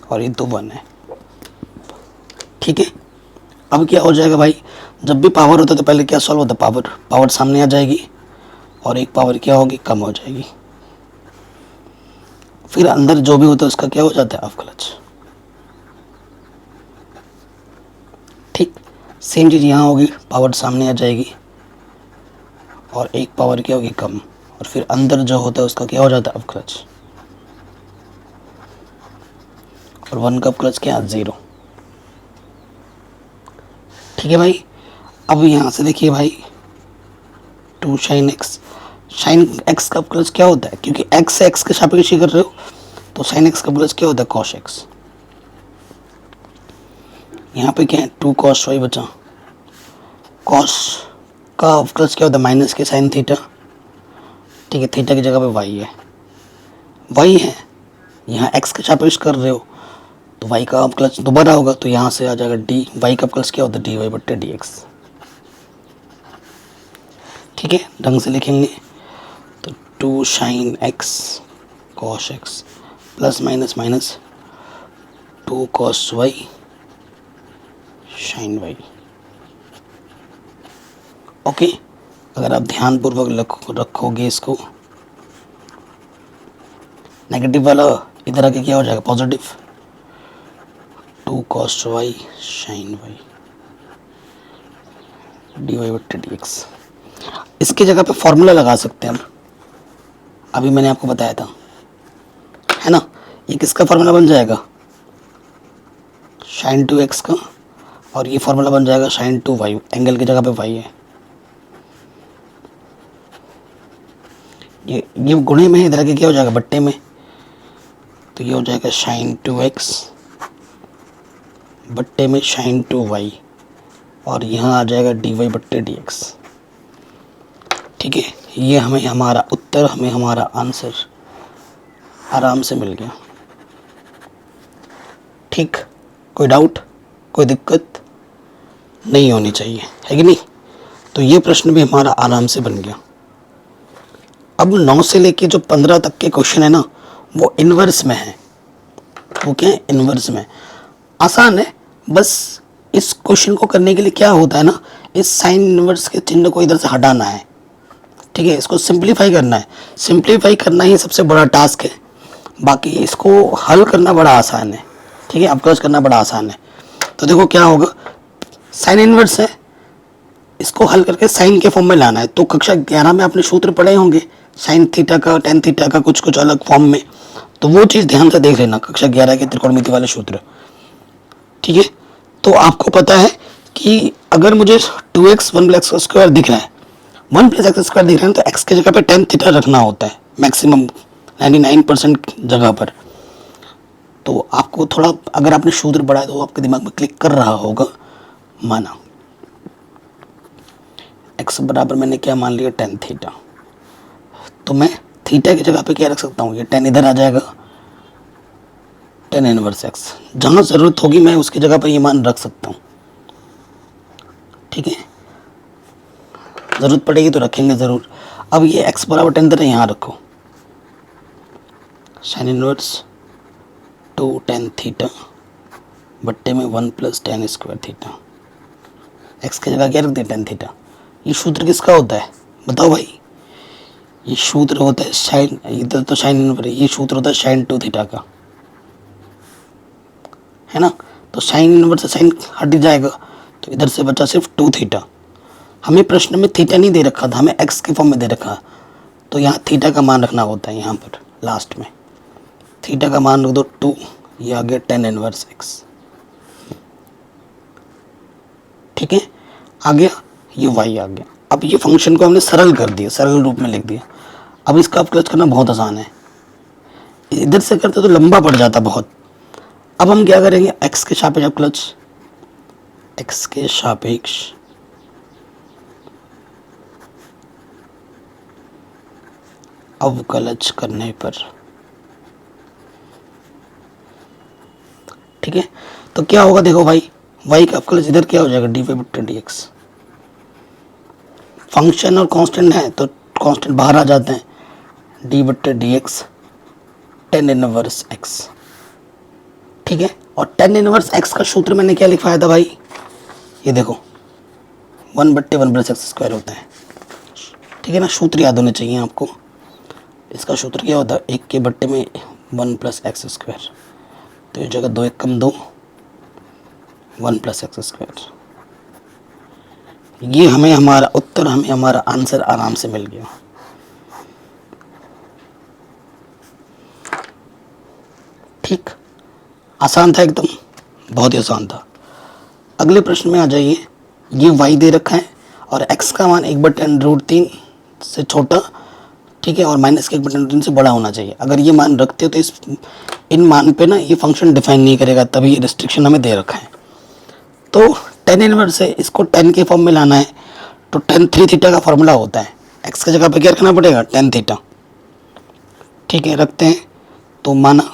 और ये तो वन है। ठीक है, अब क्या हो जाएगा भाई, जब भी पावर होता है तो पहले क्या सॉल्व होता है, पावर, पावर सामने आ जाएगी और एक पावर क्या होगी, कम हो जाएगी। फिर अंदर जो भी होता है उसका क्या हो जाता है, अवकलज। ठीक, सेम चीज़ यहाँ होगी, पावर सामने आ जाएगी और एक पावर क्या होगी कम, और फिर अंदर जो होता है उसका क्या हो जाता है अवक्रच, और 1 का अवक्रच क्या 0। ठीक है भाई। अब यहाँ से देखिए भाई 2 साइन एक्स, साइन एक्स का अवक्रच क्या होता है, क्योंकि एक्स से एक्स के सापेक्ष ही कर रहे हो तो साइन एक्स का अवक्रच क्या होता है कॉस एक्स। यहाँ पे क्या है 2 cos y बचा, कॉस का अवक्रच क्या होता है माइनस के साइन थीटा। ठीक है, थीटा की जगह पे वाई है, वाई है, यहाँ एक्स के सापेक्ष कर रहे हो तो वाई का अवक्रच दोबारा होगा, तो यहाँ से आ जाएगा डी, वाई का अवक्रच क्या होता है डी वाई बट्टे डी एक्स। ठीक है, ढंग से लिखेंगे तो 2 sine x cos x plus minus minus 2 cos y sine y. Okay, अगर आप ध्यानपूर्वक रखोगे इसको, नेगेटिव वाला इधर आके क्या हो जाएगा positive, 2 cos y sine y d Y बट्टे डी एक्स। इसकी जगह पे फॉर्मूला लगा सकते हैं हम, अभी मैंने आपको बताया था, है ना। ये किसका फॉर्मूला बन जाएगा साइन 2x का, और ये फॉर्मूला बन जाएगा साइन 2y, एंगल की जगह पे y है, ये गुणे में है, इधर आके क्या हो जाएगा बट्टे में, तो ये हो जाएगा साइन 2x बट्टे में साइन 2y, और यहाँ आ जाएगा डी वाई बट्टे डी एक्स। ठीक है, ये हमें हमारा उत्तर, हमें हमारा आंसर आराम से मिल गया। ठीक, कोई डाउट, कोई दिक्कत नहीं होनी चाहिए, है कि नहीं। तो ये प्रश्न भी हमारा आराम से बन गया। अब 9 से लेके जो 15 तक के क्वेश्चन है ना, वो इन्वर्स में है। वो क्या है इन्वर्स में, आसान है। बस इस क्वेश्चन को करने के लिए क्या होता है ना, इस साइन इन्वर्स के चिन्ह को इधर से हटाना है। ठीक है, इसको सिंप्लीफाई करना है, सिंप्लीफाई करना ही सबसे बड़ा टास्क है, बाकी इसको हल करना बड़ा आसान है। ठीक है, अप्रोच करना बड़ा आसान है। तो देखो क्या होगा, साइन इन्वर्स है, इसको हल करके साइन के फॉर्म में लाना है। तो कक्षा 11 में आपने सूत्र पढ़े होंगे साइन थीटा का, टेन थीटा का, कुछ कुछ अलग फॉर्म में, तो वो चीज़ ध्यान से देख लेना, कक्षा 11 के त्रिकोणमिति वाले सूत्र। ठीक है, तो आपको पता है कि अगर मुझे 2x 1 + x स्क्वायर दिख रहा है, 1 + x स्क्वायर दिख रहा है, तो x की जगह पे टेन थीटा रखना होता है मैक्सिमम 99% जगह पर। तो आपको थोड़ा, अगर आपने सूत्र पढ़ा है तो आपके दिमाग में क्लिक कर रहा होगा। माना x बराबर मैंने क्या मान लिया टेन थीटा, तो मैं थीटा की जगह पे क्या रख सकता हूँ, ये टेन इधर आ जाएगा, टेन इनवर्स x, जहाँ ज़रूरत होगी मैं उसकी जगह पर ये मान रख सकता हूँ। ठीक है, ज़रूरत पड़ेगी तो रखेंगे ज़रूर। अब ये x बराबर टेन तरह यहाँ रखो, साइन इनवर्स 2 टेन थीटा बट्टे में 1 + टेन स्क्वायर थीटा, x की जगह क्या रख दिया टेन थीटा। ये सूत्र किसका होता है बताओ भाई, ये सूत्र होता है साइन, इधर तो साइन इनवर्स, ये सूत्र होता है साइन 2 थीटा का, है ना। तो साइन इनवर्स से साइन हट जाएगा, तो इधर से बचा सिर्फ 2 थीटा। हमें प्रश्न में थीटा नहीं दे रखा था, हमें एक्स के फॉर्म में दे रखा, तो यहाँ थीटा का मान रखना होता है। यहाँ पर लास्ट में थीटा का मान रख दो 2, ये आ गया टेन इनवर्स एक्स। ठीक है, आ गया, ये वाई आ गया। अब ये फंक्शन को हमने सरल कर दिया, सरल रूप में लिख दिया। अब इसका अवकलज करना बहुत आसान है, इधर से करते तो लंबा पड़ जाता बहुत। अब हम क्या करेंगे, एक्स के सापेक्ष अवकलज, एक्स के सापेक्ष अवकलज करने पर, ठीक है, तो क्या होगा देखो भाई, y का अवकलज इधर क्या हो जाएगा डी वाई बट्टे डी एक्स। फंक्शन और कांस्टेंट है तो कांस्टेंट बाहर आ जाते हैं, डी बट्टे D x tan inverse X. ठीक है, और टेन इनवर्स एक्स का सूत्र मैंने क्या लिखवाया था भाई, ये देखो 1/1 + x स्क्वायर होता है। ठीक है ना, सूत्र याद होने चाहिए आपको। इसका सूत्र क्या होता है, 1 के बट्टे में 1 + x स्क्वायर, तो ये जगह 2 × 1 = 2, 1 + x स्क्वायर। ये हमें हमारा उत्तर, हमें हमारा आंसर आराम से मिल गया। ठीक, आसान था एकदम, बहुत ही आसान था। अगले प्रश्न में आ जाइए। ये y दे रखा है और x का मान 1/√3 से छोटा, ठीक है, और माइनस के 1/√3 से बड़ा होना चाहिए। अगर ये मान रखते हो तो इस इन मान पे ना ये फंक्शन डिफाइन नहीं करेगा, तभी ये रिस्ट्रिक्शन हमें दे रखा है। तो टेन इनवर्स है, इसको टेन के फॉर्म में लाना है, तो टेन थ्री थीटा का फॉर्मूला होता है। x की जगह पे क्या रखना पड़ेगा, टेन थीटा। ठीक है, रखते हैं। तो माना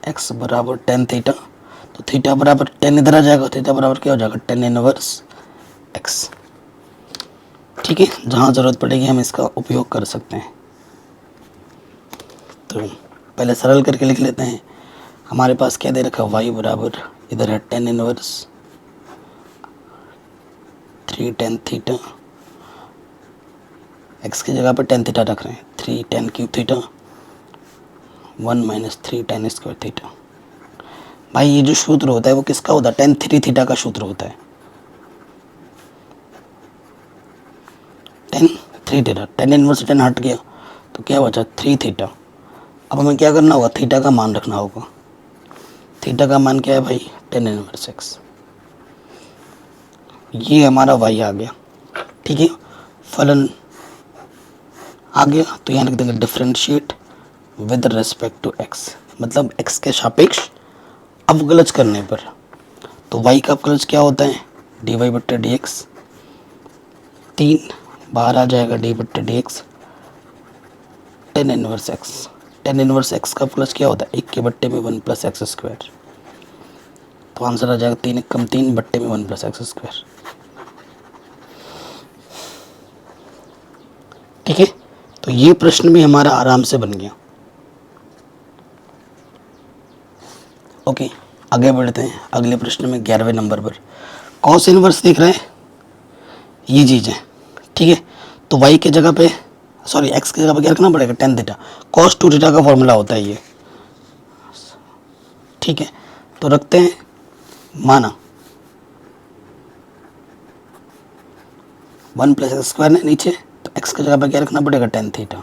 x बराबर टेन थीटा, तो थीटा बराबर टेन इधर आ जाएगा, थीटा बराबर क्या हो जाएगा, टेन इनवर्स x। ठीक है, जहाँ ज़रूरत पड़ेगी हम इसका उपयोग कर सकते हैं। तो पहले सरल करके लिख लेते हैं। हमारे पास क्या दे रखा है, y बराबर इधर है tan inverse 3 tan theta, x की जगह पर टेन थीटा रख रहे हैं, 3 ten cube theta 1 minus 3 ten square theta. भाई ये जो सूत्र होता है वो किसका होता है, टेन थ्री थीटा का सूत्र होता है। Ten three theta, tan inverse से टेन हट गया तो क्या बचा, थ्री थीटा। अब हमें क्या करना होगा, थीटा का मान रखना होगा। थीटा का मान क्या है भाई, टेन इनवर्स x। ये हमारा y आ गया। ठीक है, फलन आ गया, तो यहाँ लिख देंगे differentiate with respect to x, मतलब x के सापेक्ष अवकलज करने पर। तो y का अवकलज क्या होता है, dy/dx, 3 बाहर आ जाएगा d/dx, tan inverse x। Tan inverse x का अवकलज क्या होता है, 1 के बट्टे में 1 प्लस एक्स स्क्वायर। तो आंसर आ जाएगा 3 कम 3 बट्टे में 1 प्लस एक्स स्क्वायर। ठीक है, तो ये प्रश्न भी हमारा आराम से बन गया। ओके, आगे बढ़ते हैं अगले प्रश्न में। 11वें नंबर पर कॉस इनवर्स देख रहे हैं, ये चीज़ है। ठीक है, तो y के जगह पे, सॉरी x की जगह पे क्या रखना पड़ेगा, tan theta. Cos two theta का फॉर्मूला होता है ये। ठीक है, तो रखते हैं। माना 1 प्लस एक्स स्क्वायर है नीचे, तो x की जगह पे क्या रखना पड़ेगा, tan theta.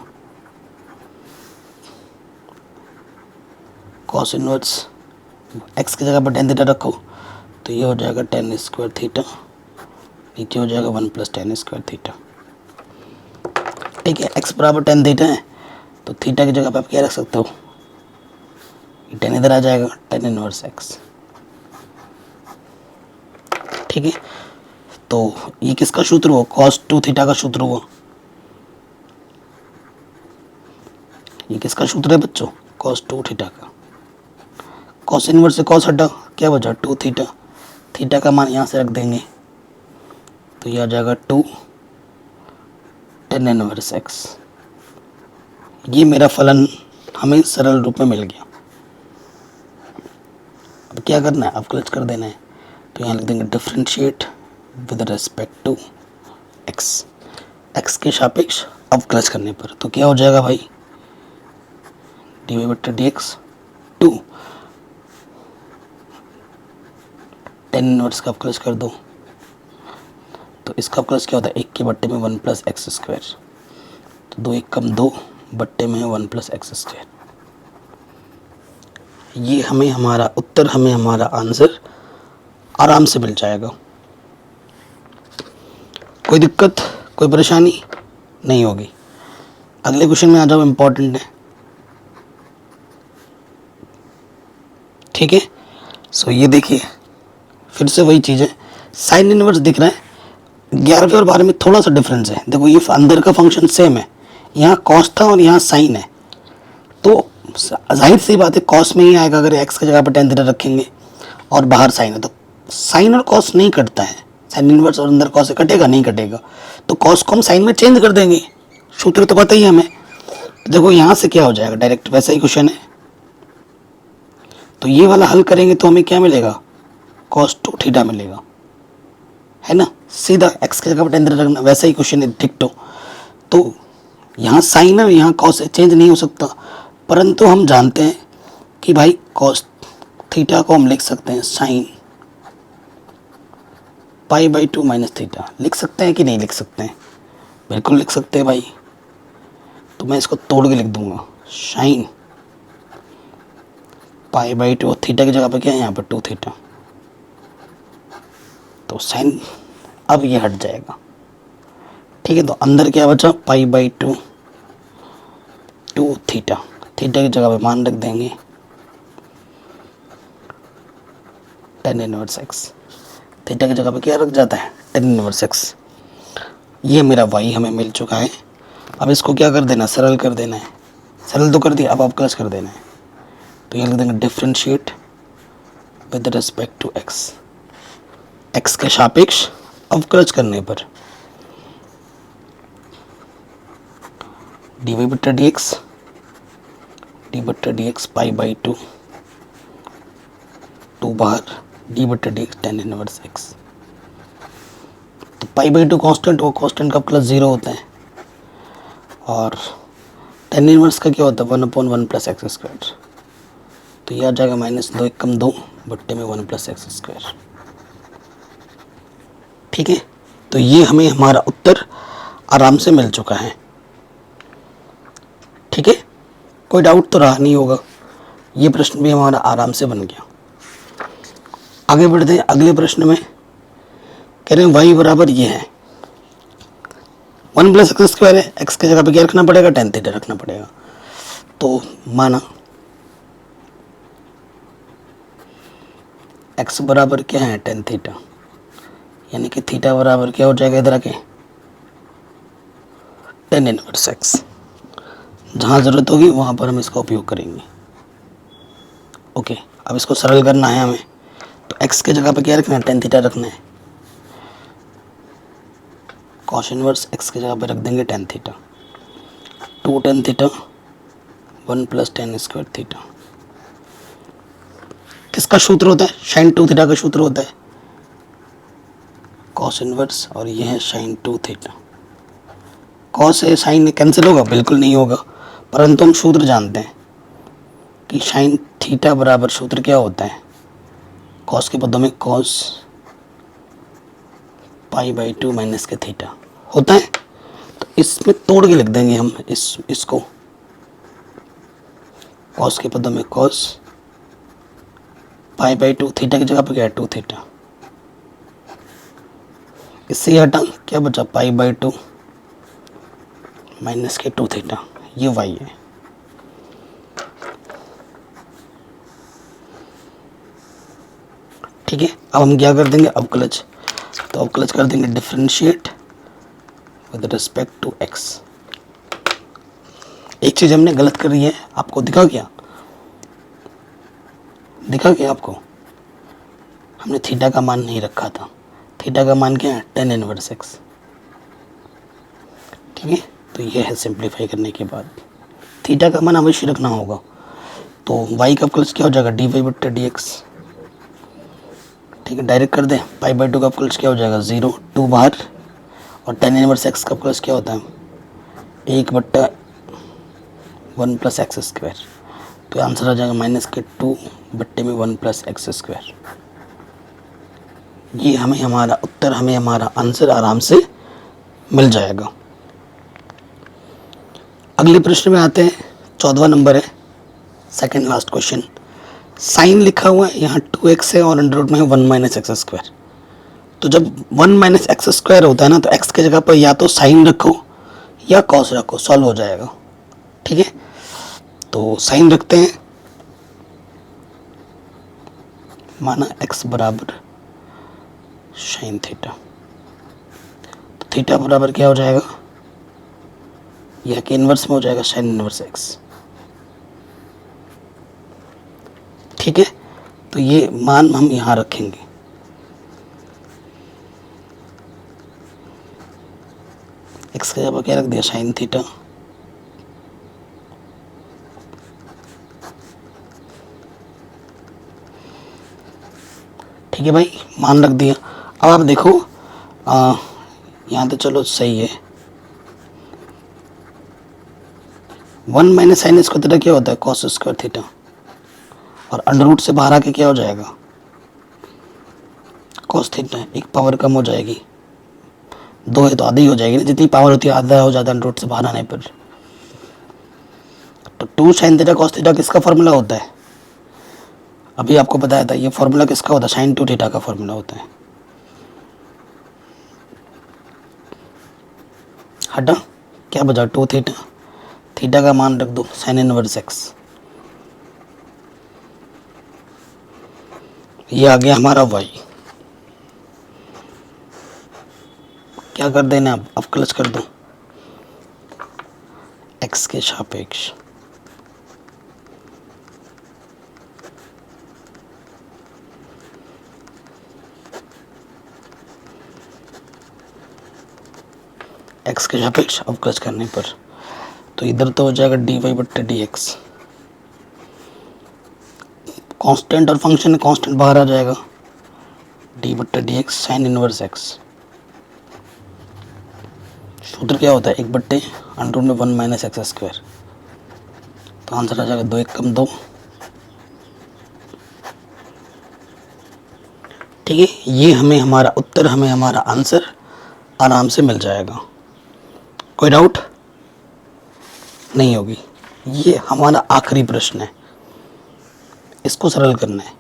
Cos inverse x की जगह पर टेन थीटा रखो, तो ये हो जाएगा टेन स्क्वायर थीटा, नीचे हो जाएगा 1 प्लस टेन स्क्वायर थीटा। ठीक है, x बराबर टेन थीटा है, तो थीटा की जगह पर आप क्या रख सकते हो, टेन इधर आ जाएगा, टेन इनवर्स x। ठीक है, तो ये किसका सूत्र हुआ, कॉस टू थीटा का सूत्र हुआ। ये किसका सूत्र है बच्चों, कॉस टू थीटा का। कॉस इनवर्स से कॉस हटा, क्या बचा, टू थीटा। थीटा का मान यहाँ से रख देंगे, तो ये आ जाएगा 2 टेन इनवर्स x। ये मेरा फलन हमें सरल रूप में मिल गया। अब क्या करना है, अवकलज कर देना है। तो यहाँ लिख देंगे differentiate with respect to x, x के सापेक्ष अवकलज करने पर। तो क्या हो जाएगा भाई, dy/dx 2 टेन इनवर्स का अवकलज कर दो, तो इसका अवकलज क्या होता है, 1 के बट्टे में 1 प्लस एक्स स्क्वायर। तो 2 1 कम 2 बट्टे में 1 प्लस एक्स स्क्वायर। ये हमें हमारा उत्तर, हमें हमारा आंसर आराम से मिल जाएगा। कोई दिक्कत, कोई परेशानी नहीं होगी। अगले क्वेश्चन में आ जाओ, इम्पोर्टेंट है। ठीक है, सो ये देखिए, फिर से वही चीज़ है, साइन इनवर्स दिख रहा है। 11वें और 12वें में थोड़ा सा डिफरेंस है। देखो ये अंदर का फंक्शन सेम है, यहाँ कॉस था और यहाँ साइन है, तो जाहिर सी बात है कॉस में ही आएगा अगर एक्स की जगह पर टेन थीटा रखेंगे, और बाहर साइन है, तो साइन और कॉस नहीं कटता है। साइन इनवर्स और अंदर कॉस कटेगा, नहीं कटेगा, तो कॉस को हम साइन में चेंज कर देंगे। सूत्र तो पता ही है हमें। देखो यहाँ से क्या हो जाएगा, डायरेक्ट वैसा ही क्वेश्चन है, तो ये वाला हल करेंगे तो हमें क्या मिलेगा, कॉस टू थीटा मिलेगा, है ना। सीधा एक्स की जगह पर टेन थीटा रखना, वैसा ही क्वेश्चन है डिक्टो। तो यहाँ साइन है, यहाँ कॉस चेंज नहीं हो सकता, परंतु हम जानते हैं कि भाई कॉस थीटा को हम लिख सकते हैं sine pi by 2 minus theta लिख सकते हैं कि नहीं लिख सकते हैं? बिल्कुल लिख सकते हैं भाई। तो मैं इसको तोड़ के लिख दूंगा, साइन पाई बाई 2, थीटा की जगह पे क्या है यहाँ पर 2 थीटा, तो साइन अब ये हट जाएगा। ठीक है, तो अंदर क्या बचा, पाई बाई 2 2 थीटा, थीटा की जगह पे मान रख देंगे tan इनवर्स x, थीटा की जगह पे क्या रख जाता है, tan इनवर्स x। ये मेरा y हमें मिल चुका है। अब इसको क्या कर देना, सरल कर देना है। सरल तो कर दिया, अब अवकलज कर देना है। तो ये लिख देंगे differentiate with respect to x, x के सापेक्ष अवकलज करने पर dy बट्टा dx, डी बट्टा dx pi by 2, 2 bar D बट्टा dx tan इनवर्स x। तो पाई बाई 2 कॉन्स्टेंट, वो कॉन्स्टेंट का प्लस 0 होता है, और tan इनवर्स का क्या होता है 1/1 प्लस एक्स स्क्वायर। तो ये आ जाएगा -2 एकम 2 बट्टे में 1 प्लस एक्स स्क्वायर। ठीक है, तो ये हमें हमारा उत्तर आराम से मिल चुका है। ठीक है, कोई डाउट तो रहा नहीं होगा, ये प्रश्न भी हमारा आराम से बन गया। आगे बढ़ते हैं अगले प्रश्न में। कह रहे हैं y बराबर ये है 1 प्लस एक्स स्क्वायर है, x की जगह पे क्या रखना पड़ेगा, tan थीटा रखना पड़ेगा। तो माना x बराबर क्या है tan थीटा, यानी कि थीटा बराबर क्या हो जाएगा, इधर आके tan इनवर्स x। जहाँ ज़रूरत होगी वहाँ पर हम इसका उपयोग करेंगे। ओके, अब इसको सरल करना है हमें, तो x के जगह पे क्या रखना है, tan थीटा रखना है। कॉस इनवर्स x की जगह पे रख देंगे tan theta, 2 tan theta 1 plus tan square theta. किसका सूत्र होता है, साइन 2 थीटा का सूत्र होता है कॉस इनवर्स, और ये है साइन 2 थीटा। कॉस है साइन कैंसिल होगा, बिल्कुल नहीं होगा, परंतु हम सूत्र जानते हैं कि साइन थीटा बराबर सूत्र क्या होता है, कॉस के पदों में कॉस पाई बाई 2 माइनस के थीटा होता है। तो इसमें तोड़ के लिख देंगे हम इसको, कॉस के पदों में कॉस पाई बाई 2, थीटा की जगह पे क्या है 2 थीटा, इससे ये हटा क्या बचा, पाई बाई 2 माइनस के 2 थीटा, ये y है। ठीक है, अब हम क्या कर देंगे, अवकलज। तो अवकलज कर देंगे differentiate with respect to x। एक चीज़ हमने गलत करी है, आपको दिखा क्या, दिखा क्या आपको, हमने थीटा का मान नहीं रखा था। थीटा का मान क्या है, tan इनवर्स x। ठीक है, तो ये है सिंप्लीफाई करने के बाद थीटा का मान अवश्य रखना होगा। तो y का अवकलज क्या हो जाएगा, dy बट्टा dx। ठीक है, डायरेक्ट कर दें, पाई बाई 2 का अवकलज क्या हो जाएगा 0, 2 बाहर, और tan इनवर्स x का अवकलज क्या होता है 1 बट्टा 1 प्लस एक्स स्क्वायर। तो आंसर आ जाएगा -2 बट्टे में 1 प्लस एक्स स्क्वायर। ये हमें हमारा उत्तर, हमें हमारा आंसर आराम से मिल जाएगा। अगले प्रश्न में आते हैं, 14वां नंबर है, सेकंड लास्ट क्वेश्चन। साइन लिखा हुआ है यहाँ 2x है और अंडर रूट में है 1 माइनस एक्स स्क्वायर। तो जब 1 माइनस एक्स स्क्वायर होता है ना, तो x की जगह पर या तो साइन रखो या कॉस रखो, सॉल्व हो जाएगा। ठीक है, तो साइन रखते हैं, माना x बराबर साइन थीटा, तो थीटा बराबर क्या हो जाएगा, यह के इन्वर्स में हो जाएगा साइन इन्वर्स x। ठीक है, तो ये मान हम यहाँ रखेंगे। x का जगह क्या रख दिया, साइन थीटा, ठीक है भाई, मान रख दिया। अब आप देखो, यहाँ तो चलो सही है, 1 माइनस साइन स्क्वायर थीटा क्या होता है, कॉस स्क्वायर थीटा, और अंडर रूट से बाहर आके क्या हो जाएगा, कॉस थीटा, एक पावर कम हो जाएगी, 2 है तो आधी हो जाएगी ना, जितनी पावर होती है आधा हो जाता है रूट से बाहर आने पर। तो 2 साइन थीटा कॉस थीटा किसका फॉर्मूला होता है? अभी आपको बताया था, ये फॉर्मूला किसका होता है? साइन 2 थीटा का फॉर्मूला होता है। हटा, क्या बचा? 2 थीटा, थीटा का मान रख दो साइन इनवर्स एक्स। ये आ गया हमारा y। क्या कर देना, अब अवकलज कर दो x के सापेक्ष। x के सापेक्ष अवकलज करने पर तो इधर तो हो जाएगा dy/dx। कांस्टेंट और फंक्शन कांस्टेंट बाहर आ जाएगा, d/dx साइन इनवर्स x। सूत्र क्या होता है? 1/√1 माइनस एक्स स्क्वायर। तो आंसर आ जाएगा 2 × 2। ठीक है, ये हमें हमारा उत्तर, हमें हमारा आंसर आराम से मिल जाएगा। कोई डाउट नहीं होगी। ये हमारा आखिरी प्रश्न है, इसको सरल करना है।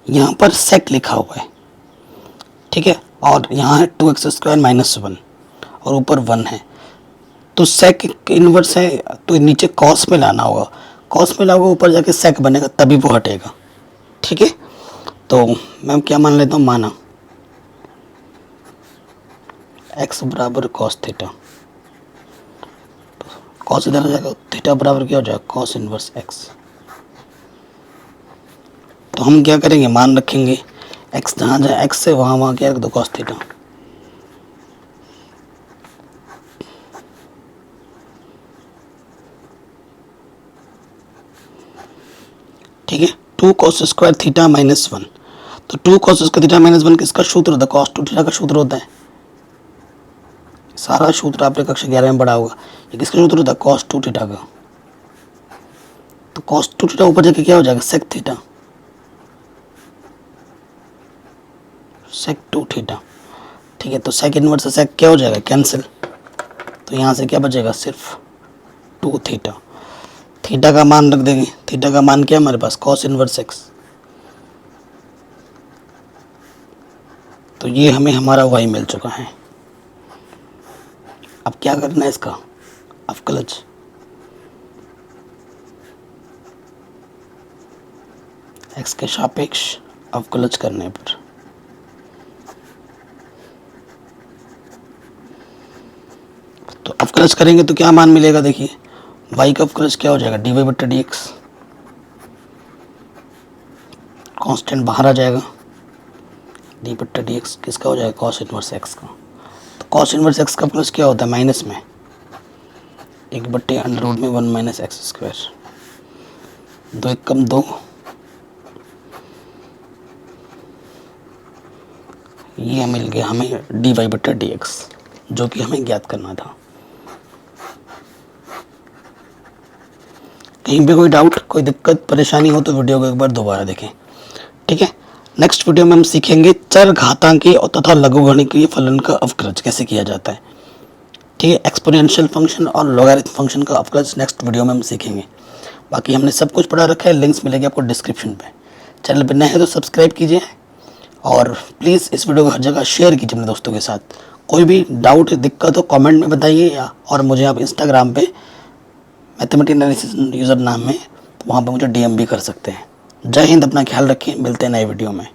यहाँ पर सेक लिखा हुआ है, ठीक है, और यहाँ है 2x² - 1 और ऊपर 1 है। तो सेक इनवर्स है तो नीचे कॉस में लाना होगा, कॉस में लाओगे ऊपर जाके सेक बनेगा, तभी वो हटेगा। ठीक है, तो मैं क्या मान लेता हूँ, माना x बराबर कॉस थीटा, कॉस इधर आ जाएगा, थीटा बराबर क्या हो जाएगा? Cos inverse x। तो हम क्या करेंगे, मान रखेंगे x जहाँ जाए x से वहाँ क्या रख दो, कॉस थीटा। ठीक है, 2 cos² थीटा -1। तो 2 cos² थीटा -1 किसका सूत्र होता है? कॉस 2 थीटा का सूत्र होता है। सारा सूत्र आपने कक्षा 11 में पढ़ा होगा। ये किसका सूत्र होता है? कॉस 2 थीटा का। तो कॉस 2 थीटा ऊपर जाके क्या हो जाएगा? सेक थीटा, सेक 2 थीटा। ठीक है, तो सेक इनवर्स से सेक क्या हो जाएगा? कैंसिल। तो यहाँ से क्या बचेगा? सिर्फ 2 थीटा। थीटा का मान रख देंगे, थीटा का मान क्या है हमारे पास? Cos inverse x. तो ये हमें हमारा y मिल चुका है। अब क्या करना है इसका? अवकलज। x के सापेक्ष अवकलज करने पर तो अवकलज करेंगे तो क्या मान मिलेगा? देखिए y का अवकलज क्या हो जाएगा? dy/dx। कांस्टेंट बाहर आ जाएगा, d/dx किसका हो जाएगा? कॉस इनवर्स x का। तो कॉस इनवर्स x का प्लस क्या होता है? माइनस में 1/√1 माइनस एक्स स्क्वायर। 2 × 2, ये मिल गया हमें dy/dx, जो कि हमें ज्ञात करना था। कहीं पे कोई डाउट, कोई दिक्कत परेशानी हो तो वीडियो को एक बार दोबारा देखें। ठीक है, नेक्स्ट वीडियो में हम सीखेंगे चर घातांकी और तथा लघुगणकीय फलन का अवकलज कैसे किया जाता है। ठीक है, एक्सपोनेंशियल फंक्शन और लॉगरिथम फंक्शन का अवकलज नेक्स्ट वीडियो में हम सीखेंगे। बाकी हमने सब कुछ पढ़ा रखा है, लिंक्स मिलेंगे आपको डिस्क्रिप्शन पे। चैनल पर नए हैं तो सब्सक्राइब कीजिए और प्लीज़ इस वीडियो को हर जगह शेयर कीजिए अपने दोस्तों के साथ। कोई भी डाउट दिक्कत हो कमेंट में बताइए, और मुझे आप इंस्टाग्राम पे मैथमेटिक्स एनालिसिस यूज़र नाम में वहाँ पर मुझे DM भी कर सकते हैं। जय हिंद, अपना ख्याल रखिए, मिलते हैं नए वीडियो में।